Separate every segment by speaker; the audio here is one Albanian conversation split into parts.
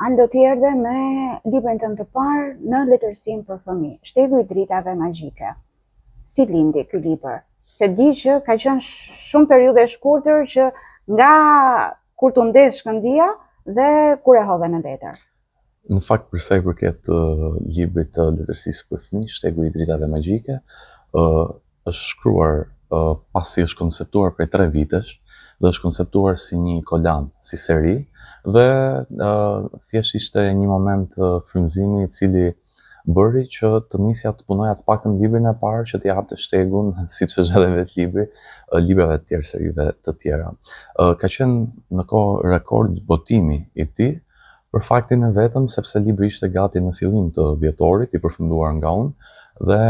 Speaker 1: Aldo të erdhe me librin tënd të parë në letërsinë për fëmijë, Shtegu i dritave magjike. Si lindi ky libër? Se di që ka qenë shumë periudhe shkurtër që nga kur të ndes shkëndia dhe kur e hodhe në letër.
Speaker 2: Në fakt, për sa i përket librit të letërsisë për fëmijë, Shtegu i dritave magjike, është shkruar pasi është konceptuar prej 3 vitesh dhe është konceptuar si një kolan, si seri, dhe thjesht ishte një moment frymëzimi i cili bëri që të nisja të punoja të paktën librin e parë që t'i japte shtegun, siç është edhe vetë libri, librave të tjerë, serive të tjera. Ka qenë në kohë rekord botimi i tij, për faktin e vetëm sepse libri ishte gati në fillim të dhjetorit, i përfunduar nga unë, dhe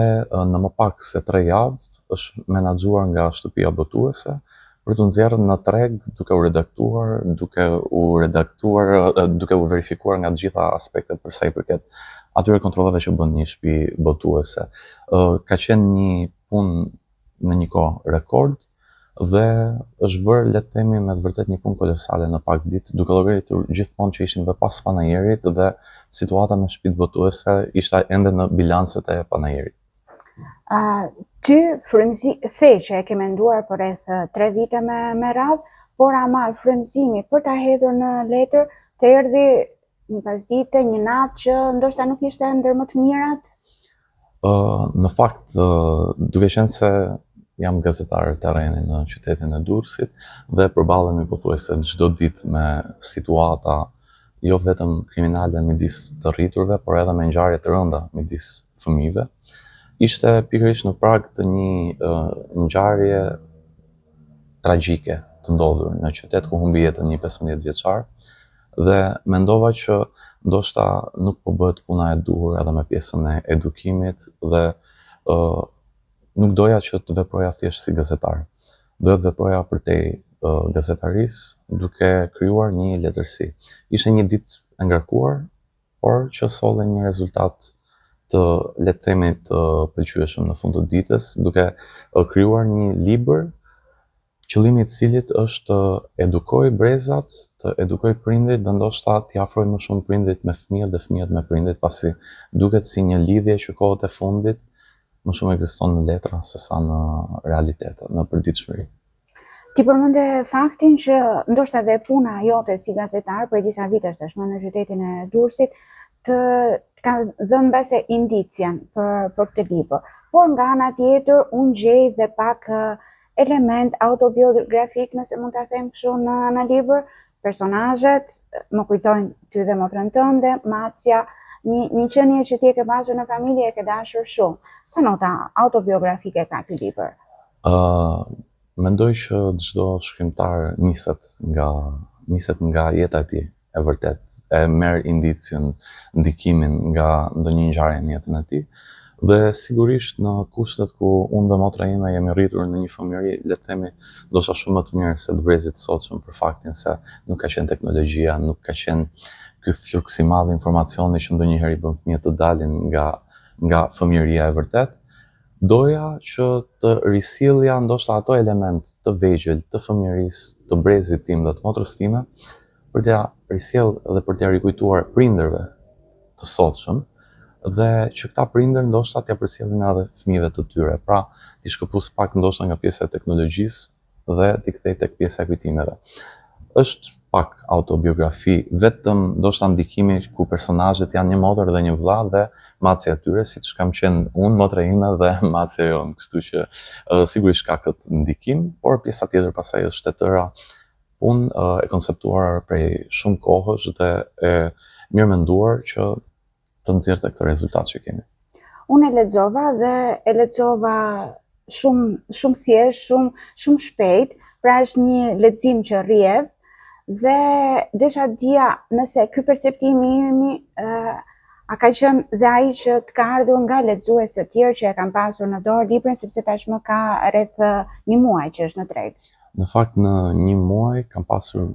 Speaker 2: në më pak se 3 javë është menaxhuar nga shtëpia botuese për të nxjerrë në treg duke u verifikuar nga të gjitha aspektet për sa i përket atyre kontrolleve që bën një shtëpi botuese. Ka qenë një punë në një kohë rekord dhe është bërë, le të themi, me të vërtet një punë kolosale në pak ditë, duke llogaritur gjithmonë që ishim dhe pas panajerit dhe situata me shtëpitë botuese ishte ende në bilancet e panajerit.
Speaker 1: Ty the që e ke menduar për rreth 3 vite me radhë, por ama frymëzimi për ta hedhur në letër të erdhi një pasdite, një natë që ndoshta nuk ishte ndër më të mirat?
Speaker 2: Në fakt, duke qenë se jam gazetar terreni në qytetin e Durrësit dhe përballemi pothuajse çdo ditë me situata jo vetëm kriminale midis të rriturve, por edhe me ngjarje të rënda midis fëmijëve. Ishte pikërisht në prag të një ngjarje tragjike të ndodhur në qytet ku humbi jetën një 15 vjeçar dhe mendova që ndoshta nuk po bëhet puna e duhur edhe me pjesën e edukimit dhe nuk doja që të veproja thjesht si gazetar. Doja të veproja përtej gazetarisë duke krijuar një letërsi. Ishte një ditë e ngarkuar, por që solli një rezultat të, le të themi, të pëlqyeshëm në fund të ditës, duke krijuar një libër qëllimi i cilit është të edukoj brezat, të edukoj prindrit dhe ndoshta t'i afroj më shumë prindrit me fëmijët dhe fëmijët me prindrit, pasi duket si një lidhje që kohët e fundit më shumë ekziston në letra sesa në realitet, në përditshmëri.
Speaker 1: Ti përmende faktin që ndoshta edhe puna jote si gazetar për disa vitesh tashmë në qytetin e Durrësit të ka dhënë mbase indicjen për këtë libër. Por nga ana tjetër unë gjej dhe pak element autobiografik, nëse mund ta them kështu, në libër. Personazhet më kujtojnë ty dhe motrën tënde, Macja, një qenie që ti e ke pasur në familje, e ke dashur shumë. Sa nota autobiografike ka ky libër?
Speaker 2: Mendoj që çdo shkrimtar niset nga jeta e tij, e vërtet, e merr indicin, ndikimin nga ndonjë ngjarje në jetën e tij. Dhe sigurisht në kushtet ku unë dhe motra ime jemi rritur në një fëmijëri, le të themi, ndoshta shumë më të mirë se të brezit sotshëm, për faktin se nuk ka qenë teknologjia, nuk ka qenë ky fluks i madh informacioni që ndonjëherë i bën fëmijët të dalin nga fëmijëria e vërtet. Doja që të risillja ndoshta ato element të vegjël të fëmijërisë, të brezit tim dhe të motrës time, për t'ia risjell dhe për t'ia rikujtuar prindërve të sotshëm, dhe që këta prindër ndoshta t'ia përcjellin edhe fëmijëve të tyre. Pra, t'i shkëpus pak ndoshta nga pjesa e teknologjisë dhe t'i kthej tek pjesa e kujtimeve. Është pak autobiografi, vetëm ndoshta ndikimi ku personazhet janë një motër dhe një vëlla dhe Macja e tyre, siç kam qenë unë, motra ime dhe Macja jonë, kështu që sigurisht ka këtë ndikim, por pjesa tjetër pasaj është e tëra punë e konceptuar prej shumë kohësh dhe e mirëmenduar që të nxjerrte këtë rezultat që kemi.
Speaker 1: Unë e lexova shumë thjesht, shumë shpejt, pra është një lexim që rrjedh dhe desha dija nëse ky perceptimi im a ka qenë dhe ai që të ka ardhur nga lexues të tjerë që e kanë pasur në dorë librin, sepse tashmë ka rreth 1 muaj që është në treg.
Speaker 2: Në fakt, në 1 muaj kam pasur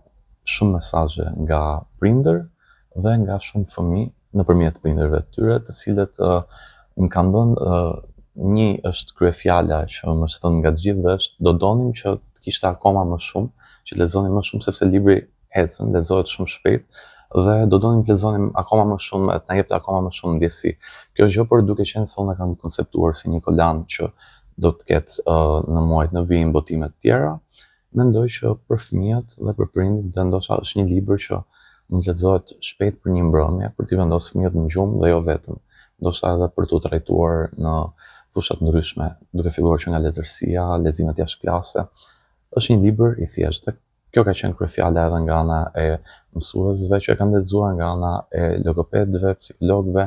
Speaker 2: shumë mesazhe nga prindër dhe nga shumë fëmijë nëpërmjet prindërve të tyre, të cilët më kanë dhënë një është kryefjala që më shton nga të gjithë dhe është do donim që të kishte akoma më shumë, që të lexonin më shumë, sepse libri ecën, lexohet shumë shpejt dhe do donim të lexonim akoma më shumë, të na jepte akoma më shumë ndjesi. Kjo gjë por duke qenë se unë e kam konceptuar si një kolan që do të ketë në muajt në vijim botime të tjera, mendoj që për fëmijët dhe për prindit dhe ndoshta është një libër që mund të lexohet shpejt për një mbrëmje, për t'i vendosur fëmijët në gjumë dhe jo vetëm. Ndoshta edhe për t'u trajtuar në fushat ndryshme, duke filluar që nga letërsia, leximet jashtë klase. Është një libër i thjeshtë. Kjo ka qenë kryefjala edhe nga ana e mësuesve që e kanë lexuar, nga ana e logopedëve, psikologëve,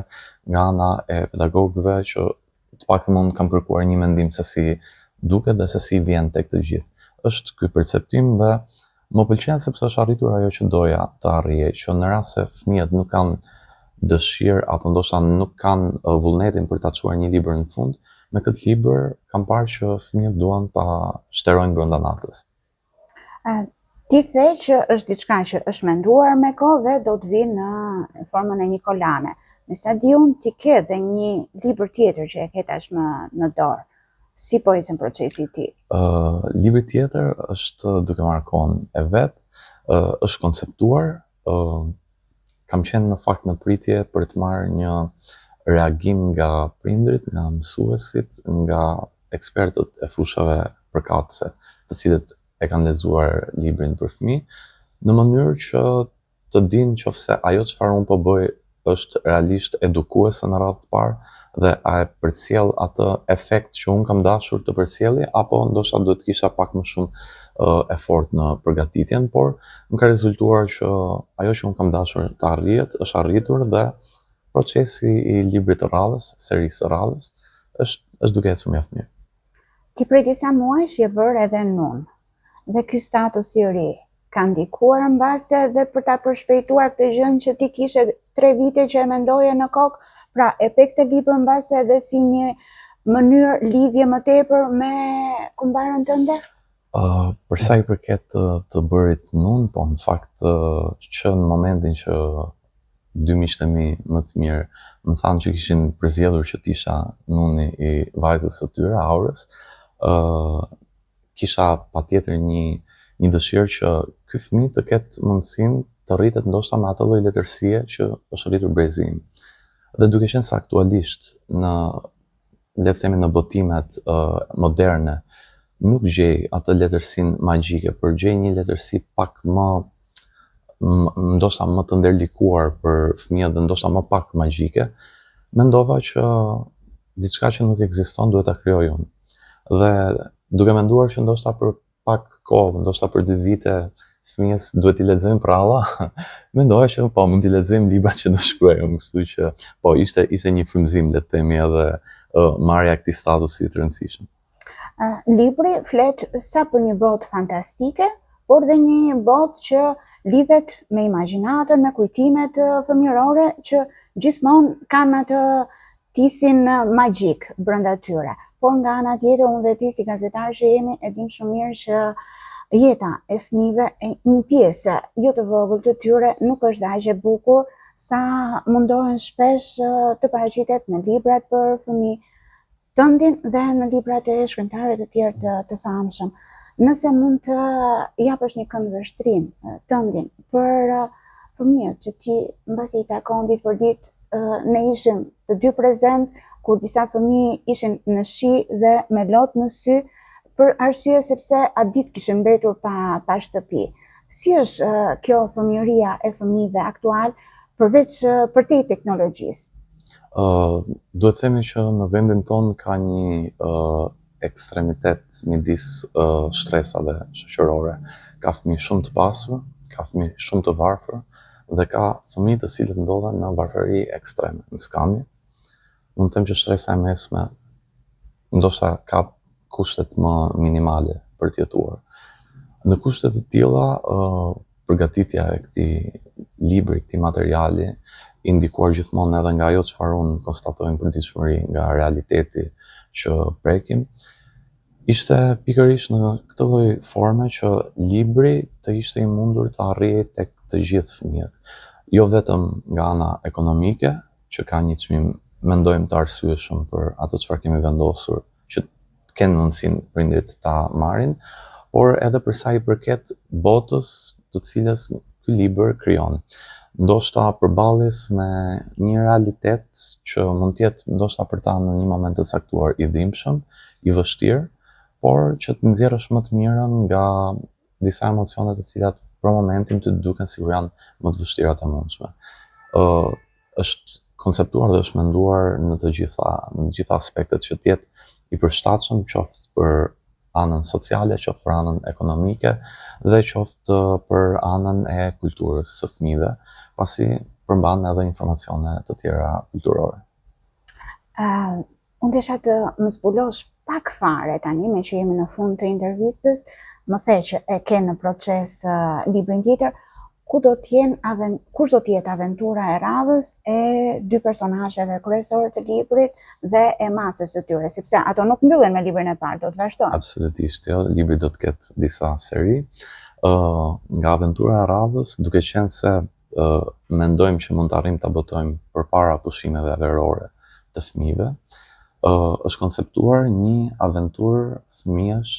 Speaker 2: nga ana e pedagogëve që të paktën unë kam kërkuar një mendim se si duket dhe se si vjen tek të gjithë. Është ky perceptim dhe më pëlqen sepse është arritur ajo që doja të arrijej, që në rast se fëmijët nuk kanë dëshirë apo ndoshta nuk kanë vullnetin për ta çuar një libër në fund, me këtë libër kam parë që fëmijët duan ta shterojnë brenda natës.
Speaker 1: Ti the që është diçka që është menduar me kohë dhe do të vinë në formën e një kolane. Me sa di unë ti ke dhe një libër tjetër që e ke tashmë në dorë. Si po ecën procesi i tij?
Speaker 2: Libri tjetër është duke marrë kohën e vet, është konceptuar, kam qenë në fakt në pritje për të marrë një reagim nga prindrit, nga mësuesit, nga ekspertët e fushave përkatëse, të cilët e kanë lexuar librin për fëmijë, në mënyrë që të dinë nëse ajo çfarë unë po bëj është realisht edukuese në radhë të parë dhe a e përcjell atë efekt që unë kam dashur të përcjelli, apo ndoshta duhet kisha pak më shumë efort në përgatitjen, por më ka rezultuar që ajo që unë kam dashur të arrihet është arritur dhe procesi i librit të radhës, serisë së radhës, është duke ecur mjaft mirë.
Speaker 1: Ti prej disa muajsh je bërë edhe nun. Dhe ky status i ri ka ndikuar mbase dhe për ta përshpejtuar këtë gjë që ti kishe 3 vite që e mendoje në kokë, pra e pe këtë libër mbase edhe si një mënyrë lidhje më tepër me kumbarën tënde?
Speaker 2: Për sa i përket të bërit nun, po në fakt që në momentin që 2 miqtë e mi më të mirë më thanë që kishin përzgjedhur që t'isha nuni i vajzës së tyre, Aurës, kisha patjetër një dëshirë që ky fëmijë të ketë mundësinë të rritet ndoshta me atë lloj letërsie që është rritur brezi im. Dhe duke qenë se aktualisht le të themi në botimet moderne nuk gjej atë letërsinë magjike, por gjej një letërsi pak më ndoshta më të ndërlikuar për fëmijët dhe ndoshta më pak magjike, mendova që diçka që nuk ekziston duhet ta krijoj unë. Dhe duke menduar që ndoshta për pak kohë, ndoshta për 2 vite fëmijës duhet t'i lexojmë pralla, mendova që po mund t'i lexojmë librat që do shkruaj unë, kështu që po ishte një frymëzim le të themi edhe marrja e këtij statusi të rëndësishëm.
Speaker 1: Libri flet sa për një botë fantastike, por dhe një botë që lidhet me imagjinatën, me kujtimet fëmijërore që gjithmonë kanë atë tisin magjik brenda tyre. Por nga ana tjetër unë dhe ti si gazetar që jemi e dim shumë mirë që jeta e fëmijëve, një pjesë jo të vogël të tyre nuk është aq e bukur sa mundohen shpesh të paraqitet në librat për fëmijë tëndin dhe në librat e shkrimtarëve të tjerë të famshëm. Nëse mund të japësh një këndvështrim tëndin për fëmijët që ti mbasi i takon ditë për ditë, ne ishim të dy prezent kur disa fëmijë ishin në shi dhe me lot në sy për arsye sepse atë ditë kishin mbetur pa shtëpi. Si është kjo fëmijëria e fëmijëve aktual përveç përtej teknologjisë?
Speaker 2: Duhet themi që në vendin tonë ka një ekstremitet midis shtresave shoqërore. Ka fëmijë shumë të pasur, ka fëmijë shumë të varfër dhe ka fëmijë të cilët ndodhen në varfëri ekstreme, në skamje. Mund të them që shtresa e mesme ndoshta ka kushtet më minimale për të jetuar. Në kushtet të tilla, përgatitja e këtij libri, këtij materiali, i ndikuar gjithmonë edhe nga ajo çfarë unë konstatoj në përditshmëri, nga realiteti që prekim, ishte pikërisht në këtë lloj forme që libri të ishte i mundur të arrijej tek të gjithë fëmijët. Jo vetëm nga ana ekonomike, që ka një çmim mendojmë të arsyeshëm për ato çfarë kemi vendosur që të kenë mundësinë prindrit ta marrin, por edhe për sa i përket botës të cilës ky libër krijon. ndoshta përballjes me një realitet që mund të jetë ndoshta për ta në një moment të caktuar i dhimbshëm, i vështirë, por që të nxjerrësh më të mirën nga disa emocione të cilat për momentin të duken sikur janë më të vështira të mundshme. Është konceptuar dhe është menduar në të gjitha aspektet që të jetë i përshtatshëm, qoftë për anën sociale, qoftë për anën ekonomike dhe qoftë për anën e kulturës së fëmijëve, pasi përmban edhe informacione të tjera kulturore.
Speaker 1: Unë desha të më zbulosh pak fare tani, me që jemi në fund të intervistës, më the që e ke në proces librin tjetër, kush do të jetë aventura e radhës e dy personazheve kryesorë të librit dhe e macës së tyre, sepse ato nuk mbyllen me librin e parë, do të vazhdojnë.
Speaker 2: Absolutisht, jo, libri do të ketë disa seri. Nga aventura e radhës, duke qenë se mendojmë që mund të arrijmë ta botojmë përpara pushimeve verore të fëmijëve, është konceptuar një aventurë fëmijësh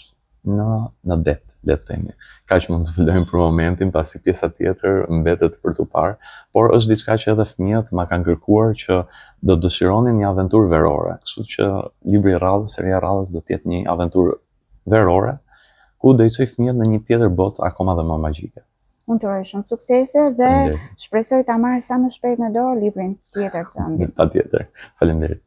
Speaker 2: në det, le të themi. Kaq mund të zbulojmë për momentin, pasi pjesa tjetër mbetet për tu parë, por është diçka që edhe fëmijët ma kanë kërkuar që do dëshironin një aventurë verore. Kështu që libri i radhës, seria e radhës do të jetë një aventurë verore, ku do i çoj fëmijët në një tjetër botë akoma dhe më magjike.
Speaker 1: Unë të uroj shumë suksese dhe shpresoj ta marrë sa më shpejt në dorë librin tjetër tënd.
Speaker 2: Patjetër. Faleminderit.